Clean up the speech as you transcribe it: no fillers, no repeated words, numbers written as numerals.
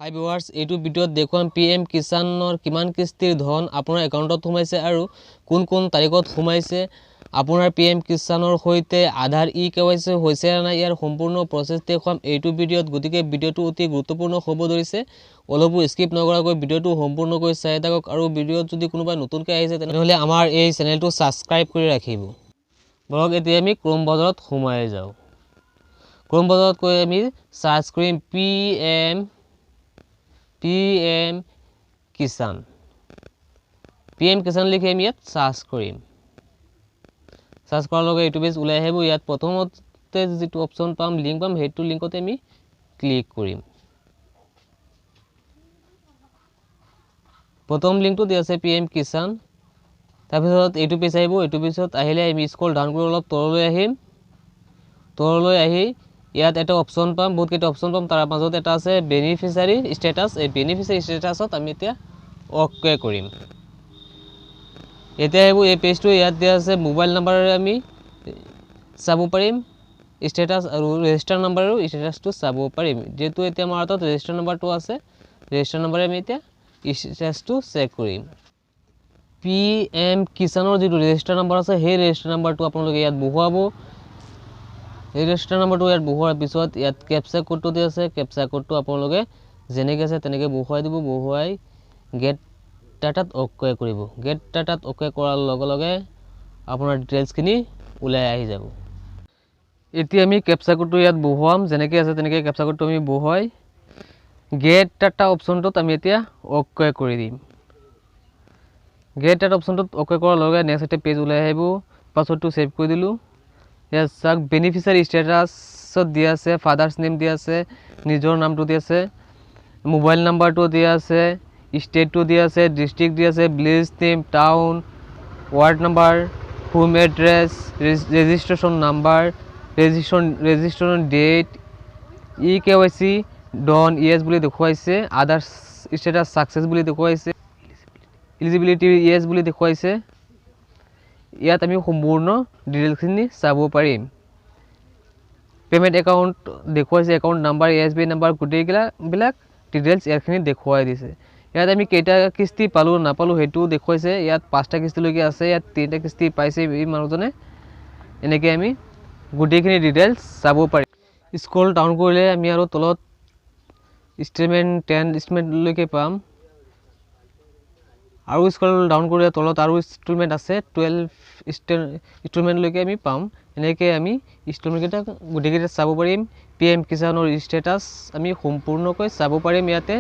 হাই ভিউৱাৰ্স এইটো ভিডিঅ'ত দেখুৱাম PM কিষাণৰ কিমান কিস্তিৰ ধন আপোনাৰ একাউণ্টত সোমাইছে আৰু কোন তাৰিখত সোমাইছে আপোনাৰ PM কিষাণৰ সৈতে আধাৰ KYC হৈছে না নাই ইয়াৰ সম্পূৰ্ণ প্ৰচেছ দেখুৱাম এইটো ভিডিঅ'ত গতিকে ভিডিঅ'টো অতি গুৰুত্বপূৰ্ণ হ'ব ধৰিছে অলপো স্কিপ নকৰাকৈ ভিডিঅ'টো সম্পূৰ্ণকৈ চাই থাকক আৰু ভিডিঅ'ত যদি কোনোবা নতুনকৈ আহিছে তেনেহ'লে আমাৰ এই চেনেলটো ছাবস্ক্ৰাইব কৰি ৰাখিব বলক এতিয়া আমি ক্ৰোম ব্ৰাউজাৰত সোমাই যাওঁ ক্ৰোম ব্ৰাউজাৰত গৈ আমি সাৰ্চ কৰিম PM কিষাণ PM কিষাণ লিখি আমি ইয়াত সাৰ্চ কৰিম সাৰ্চ কৰাৰ লগে এইটো পেজ ওলাই আহিব ইয়াত প্ৰথমতে যেটো অপচন পাম লিংক পাম হেতু লিংকতে আমি ক্লিক কৰিম প্ৰথম লিংকটো দি আছে PM কিষাণ তাৰপিছত এইটো পেজ আহিব এইটো পেজত আহিলে আমি স্ক্ৰল ডাউন কৰি অলপ তললৈ আহি ইয়াত এটা অপচন পাম বহুত কেইটা অপচন পাম তাৰ মাজত এটা আছে বেনিফিচিয়াৰী ষ্টেটাস এই বেনিফিচিয়াৰী ষ্টেটাসত আমি এতিয়া ওকে কৰিম এতিয়া এই পেজটো ইয়াত দিয়া আছে মোবাইল নাম্বাৰেৰে আমি চাব পাৰিম ষ্টেটাস আৰু ৰেজিষ্টাৰ নাম্বাৰেও ষ্টেটাসটো চাব পাৰিম যেটো এতিয়া আমাৰ হাতত ৰেজিষ্টাৰ নাম্বাৰটো আছে ৰেজিষ্টাৰ নাম্বাৰে আমি এতিয়া ষ্টেটাসটো চেক কৰিম PM কিষাণৰ যেটো ৰেজিষ্টাৰ নাম্বাৰ আছে সেই ৰেজিষ্টাৰ নাম্বাৰটো আপোনালোকে ইয়াত বহুৱাব এই ৰেজিষ্টাৰ নাম্বাৰটো ইয়াত বহুৱাৰ পিছত ইয়াত কেপচা কোডটো দি আছে কেপচা কোডটো আপোনালোকে যেনেকৈ আছে তেনেকৈ বহুৱাই দিব বহুৱাই গেট ডাটাত ওকে কৰিব গেট ডাটাত ওকে কৰাৰ লগে লগে আপোনাৰ ডিটেইলছখিনি ওলাই আহি যাব এতিয়া আমি কেপচা কোডটো ইয়াত বহুৱাম যেনেকৈ আছে তেনেকৈ কেপচা কোডটো আমি বহুৱাই গেট ডাটা অপচনটোত আমি এতিয়া ওকে কৰি দিম গেট ডাটা অপচনটোত ওকে কৰাৰ লগে নেক্সট এটা পেজ ওলাই আহিব পাছৱৰ্ডটো সেভ কৰি দিলো ইয়াত চাক বেনিফিচিয়াৰী ষ্টেটাসত দিয়া আছে ফাদাৰ্স নেম দিয়া আছে নিজৰ নামটো দিয়া আছে মোবাইল নাম্বাৰটো দিয়া আছে স্টেটটো দিয়া আছে ডিস্ট্ৰিক্ট দিয়া আছে village name town ward number home address registration number registration date KYC done yes বুলি দেখুৱাইছে আদাৰ ষ্টেটাস সাকসেস বুলি দেখুৱাইছে এলিজিবিলিটি ইয়েস বুলি দেখুৱাইছে ইয়াত আমি সম্পূৰ্ণ ডিটেইলছখিনি চাব পাৰিম পেমেন্ট একাউন্ট দেখুৱাইছে একাউন্ট নাম্বাৰ SBI নাম্বাৰ গোটেইবিলাক ডিটেইলছ ইয়াতখিনি দেখুৱাই দিছে ইয়াত আমি কেইটা কিস্তি পালো নাপালো হেতু দেখুৱাইছে ইয়াত 5টা কিস্তি লৈকে আছে ইয়াত 3টা কিস্তি পাইছে এই মানুহজনে এনেকৈ আমি গোটেইখিনি ডিটেইলছ চাব পাৰিম স্ক্ৰল ডাউন কৰিলে আমি আৰু তলত স্টেটমেন্ট 10 স্টেটমেন্ট লৈকে পাম আৰু স্ক্ৰল ডাউন কৰিলে তলত আৰু ইনস্টলমেন্ট আছে 12 ইনস্টলমেন্ট লৈকে আমি পাম এনেকৈ আমি ইনস্টলমেন্ট কেইটা গোটেইকেইটা চাব পাৰিম PM কিষাণৰ ষ্টেটাস আমি সম্পূৰ্ণকৈ চাব পাৰিম ইয়াতে